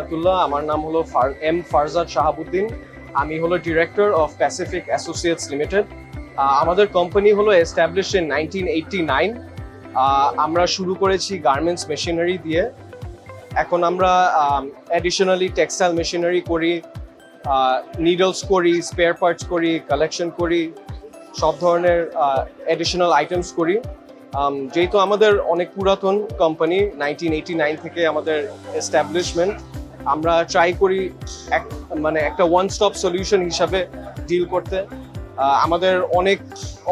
বারাকাতুল্লাহ। আমার নাম হলো এম ফারজাদ শাহাবুদ্দিন। আমি হলো director of Pacific associates limited. আমাদের কোম্পানি হলো এস্টাবলিশ ইন 1989। আমরা শুরু করেছি গার্মেন্টস মেশিনারি দিয়ে। এখন আমরা অ্যাডিশনালি টেক্সটাইল মেশিনারি করি, নিডলস করি, স্পেয়ার পার্টস করি, কালেকশন করি, সব ধরনের অ্যাডিশনাল আইটেমস করি। যেহেতু আমাদের অনেক পুরাতন কোম্পানি, 1989 থেকে আমাদের এস্টাবলিশমেন্ট, আমরা ট্রাই করি একটা ওয়ান স্টপ সলিউশন হিসাবে ডিল করতে। আমাদের অনেক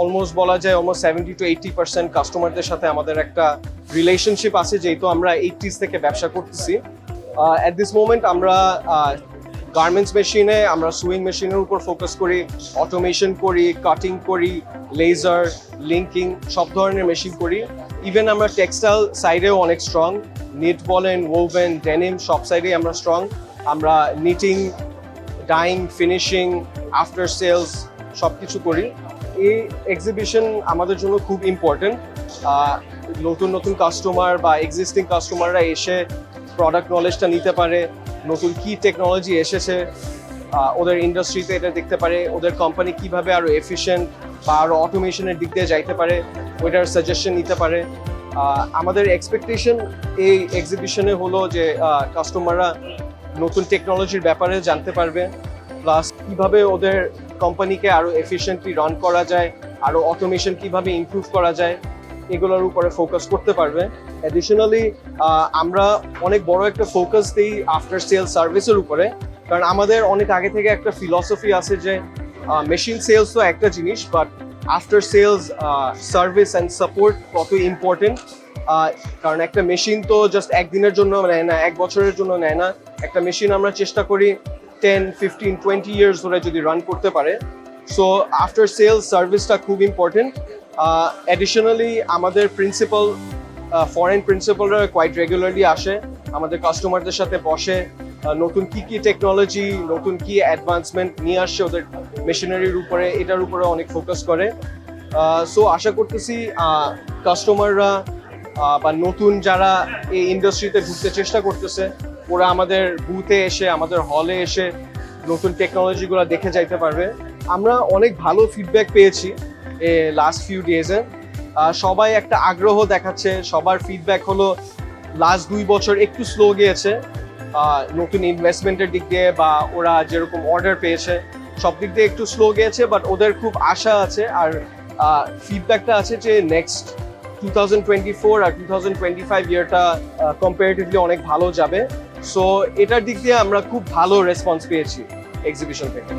অলমোস্ট বলা যায় অলমোস্ট 70 to 80% কাস্টমারদের সাথে আমাদের একটা রিলেশনশিপ আছে, যেহেতু আমরা 80s থেকে ব্যবসা করতেছি। অ্যাট দিস মোমেন্ট আমরা গার্মেন্টস মেশিনে, আমরা সুইং মেশিনের উপর ফোকাস করি, অটোমেশন করি, কাটিং করি, লেজার, লিঙ্কিং, সব ধরনের মেশিন করি। ইভেন আমরা টেক্সটাইল সাইডেও অনেক স্ট্রং, নিট বলেন, ওভেন, ডেনিম, সব সাইডেই আমরা স্ট্রং। আমরা knitting, dyeing, finishing, after sales সব কিছু করি। এই এক্সিবিশন আমাদের জন্য খুব ইম্পর্টেন্ট। নতুন নতুন কাস্টমার বা এক্সিস্টিং কাস্টমাররা এসে প্রোডাক্ট নলেজটা নিতে পারে, নতুন কি টেকনোলজি এসেছে ওদের ইন্ডাস্ট্রিতে এটা দেখতে পারে, ওদের কোম্পানি কিভাবে আরো এফিশিয়েন্ট বা আরো অটোমেশনের দিক দিয়ে যাইতে পারে ওইটার সাজেশন নিতে পারে। আমাদের এক্সপেকটেশন এই এক্সিবিশনে হলো যে কাস্টমাররা নতুন টেকনোলজির ব্যাপারে জানতে পারবে, প্লাস কিভাবে ওদের কোম্পানিকে আরো এফিশিয়েন্টলি রান করা যায়, আরো অটোমেশন কিভাবে ইমপ্রুভ করা যায়, এগুলোর উপরে ফোকাস করতে পারবে। অ্যাডিশনালি আমরা অনেক বড় একটা ফোকাস দিই আফটার সেল সার্ভিসের উপরে, কারণ আমাদের অনেক আগে থেকে একটা ফিলসফি আছে যে মেশিন সেলস তো একটা জিনিস, but after sales service and support কত ইম্পর্টেন্ট। কারণ একটা মেশিন তো জাস্ট একদিনের জন্য নেয় না, এক বছরের জন্য নেয় না। একটা মেশিন আমরা চেষ্টা করি 10, 15, 20 ইয়ার্স ধরে যদি রান করতে পারে। সো আফটার সেলস সার্ভিসটা খুব ইম্পর্টেন্ট। অ্যাডিশনালি আমাদের প্রিন্সিপাল, ফরেন প্রিন্সিপালরা কোয়াইট রেগুলারলি আসে, আমাদের কাস্টমারদের সাথে বসে, নতুন কি কি টেকনোলজি, নতুন কি অ্যাডভান্সমেন্ট নিয়ে আসছে ওদের মেশিনারির উপরে, এটার উপরে অনেক ফোকাস করে। সো আশা করতেছি কাস্টমাররা বা নতুন যারা এই ইন্ডাস্ট্রিতে ঢুকতে চেষ্টা করতেছে, ওরা আমাদের বুথে এসে, আমাদের হলে এসে নতুন টেকনোলজিগুলো দেখে যাইতে পারবে। আমরা অনেক ভালো ফিডব্যাক পেয়েছি লাস্ট ফিউ ডেজে। সবাই একটা আগ্রহ দেখাচ্ছে। সবার ফিডব্যাক হলো লাস্ট 2 বছর একটু স্লো গিয়েছে নতুন ইনভেস্টমেন্টের দিক দিয়ে, বা ওরা যেরকম অর্ডার পেয়েছে সব দিক দিয়ে একটু স্লো গিয়েছে, বাট ওদের খুব আশা আছে। আর ফিডব্যাকটা আছে যে নেক্সট 2024 আর 2025 ইয়ারটা কম্পারেটিভলি অনেক ভালো যাবে। সো এটার দিক দিয়ে আমরা খুব ভালো রেসপন্স পেয়েছি এক্সিবিশন থেকে।